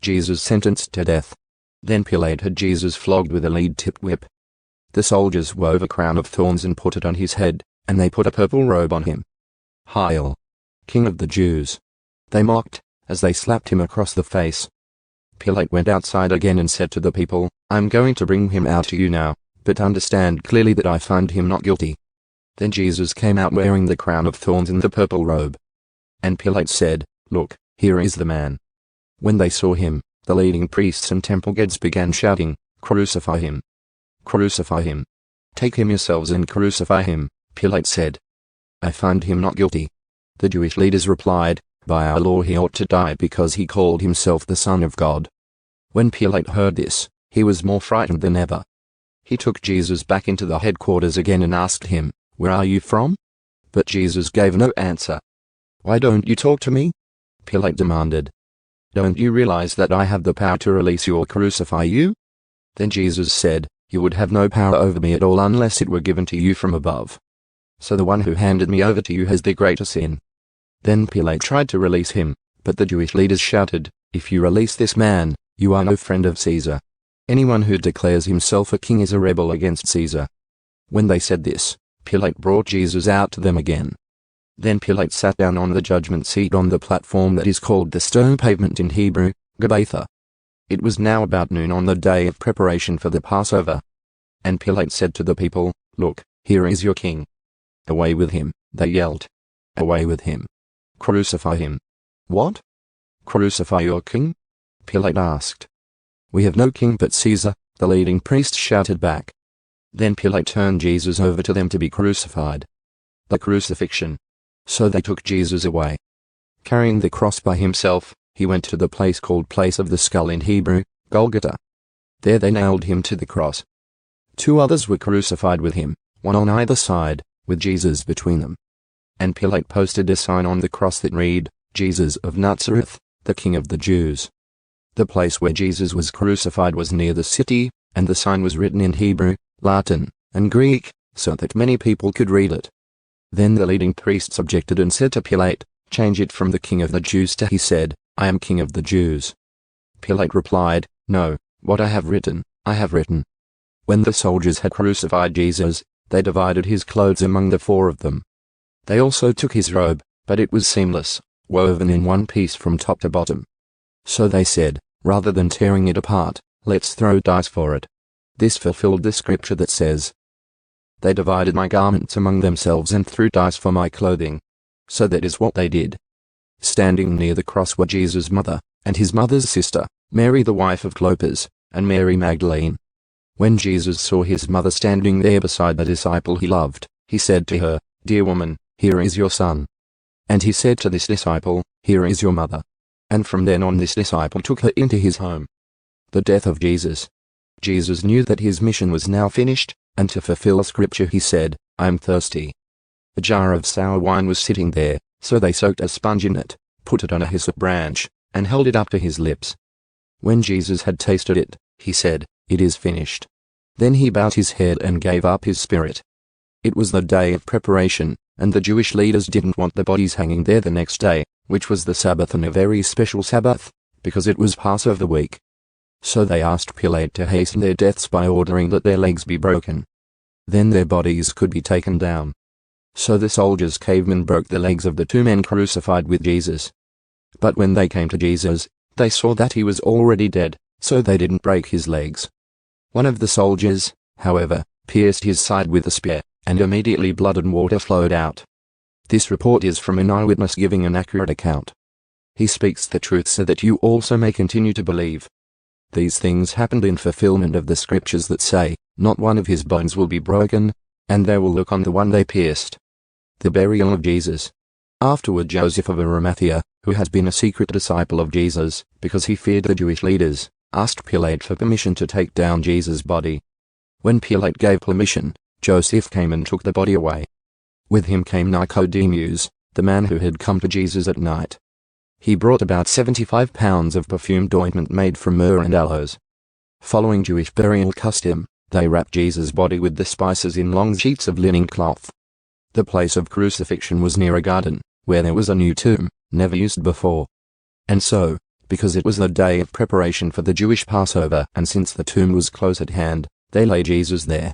Jesus sentenced to death. Then Pilate had Jesus flogged with a lead-tipped whip. The soldiers wove a crown of thorns and put it on his head, and they put a purple robe on him. "Hail, King of the Jews!" they mocked, as they slapped him across the face. Pilate went outside again and said to the people, "I'm going to bring him out to you now, but understand clearly that I find him not guilty." Then Jesus came out wearing the crown of thorns and the purple robe. And Pilate said, "Look, here is the man." When they saw him, the leading priests and temple guards began shouting, "Crucify him! Crucify him! Take him yourselves and crucify him," Pilate said. "I find him not guilty." The Jewish leaders replied, "By our law he ought to die because he called himself the Son of God." When Pilate heard this, he was more frightened than ever. He took Jesus back into the headquarters again and asked him, "Where are you from?" But Jesus gave no answer. "Why don't you talk to me?" Pilate demanded. "Don't you realize that I have the power to release you or crucify you?" Then Jesus said, "You would have no power over me at all unless it were given to you from above. So the one who handed me over to you has the greater sin." Then Pilate tried to release him, but the Jewish leaders shouted, "If you release this man, you are no friend of Caesar. Anyone who declares himself a king is a rebel against Caesar." When they said this, Pilate brought Jesus out to them again. Then Pilate sat down on the judgment seat on the platform that is called the stone pavement in Hebrew, Gabbatha. It was now about noon on the day of preparation for the Passover. And Pilate said to the people, "Look, here is your king." "Away with him," they yelled. "Away with him. Crucify him." "What? Crucify your king?" Pilate asked. "We have no king but Caesar," the leading priests shouted back. Then Pilate turned Jesus over to them to be crucified. The crucifixion. So they took Jesus away. Carrying the cross by himself, he went to the place called Place of the Skull in Hebrew, Golgotha. There they nailed him to the cross. 2 others were crucified with him, one on either side, with Jesus between them. And Pilate posted a sign on the cross that read, "Jesus of Nazareth, the King of the Jews." The place where Jesus was crucified was near the city, and the sign was written in Hebrew, Latin, and Greek, so that many people could read it. Then the leading priests objected and said to Pilate, "Change it from the King of the Jews to he said, 'I am King of the Jews.'" Pilate replied, "No, what I have written, I have written." When the soldiers had crucified Jesus, they divided his clothes among the 4 of them. They also took his robe, but it was seamless, woven in one piece from top to bottom. So they said, "Rather than tearing it apart, let's throw dice for it." This fulfilled the scripture that says, "They divided my garments among themselves and threw dice for my clothing." So that is what they did. Standing near the cross were Jesus' mother, and his mother's sister, Mary the wife of Clopas, and Mary Magdalene. When Jesus saw his mother standing there beside the disciple he loved, he said to her, "Dear woman, here is your son." And he said to this disciple, "Here is your mother." And from then on this disciple took her into his home. The death of Jesus. Jesus knew that his mission was now finished, and to fulfill scripture he said, "I am thirsty." A jar of sour wine was sitting there, so they soaked a sponge in it, put it on a hyssop branch, and held it up to his lips. When Jesus had tasted it, he said, "It is finished." Then he bowed his head and gave up his spirit. It was the day of preparation, and the Jewish leaders didn't want the bodies hanging there the next day, which was the Sabbath and a very special Sabbath, because it was Passover week. So they asked Pilate to hasten their deaths by ordering that their legs be broken. Then their bodies could be taken down. So the soldiers came and broke the legs of the 2 men crucified with Jesus. But when they came to Jesus, they saw that he was already dead, so they didn't break his legs. One of the soldiers, however, pierced his side with a spear, and immediately blood and water flowed out. This report is from an eyewitness giving an accurate account. He speaks the truth so that you also may continue to believe. These things happened in fulfillment of the scriptures that say, "Not one of his bones will be broken," and they will look on the one they pierced. The burial of Jesus. Afterward Joseph of Arimathea, who has been a secret disciple of Jesus, because he feared the Jewish leaders, asked Pilate for permission to take down Jesus' body. When Pilate gave permission, Joseph came and took the body away. With him came Nicodemus, the man who had come to Jesus at night. He brought about 75 pounds of perfumed ointment made from myrrh and aloes. Following Jewish burial custom, they wrapped Jesus' body with the spices in long sheets of linen cloth. The place of crucifixion was near a garden, where there was a new tomb, never used before. And so, because it was the day of preparation for the Jewish Passover, and since the tomb was close at hand, they laid Jesus there.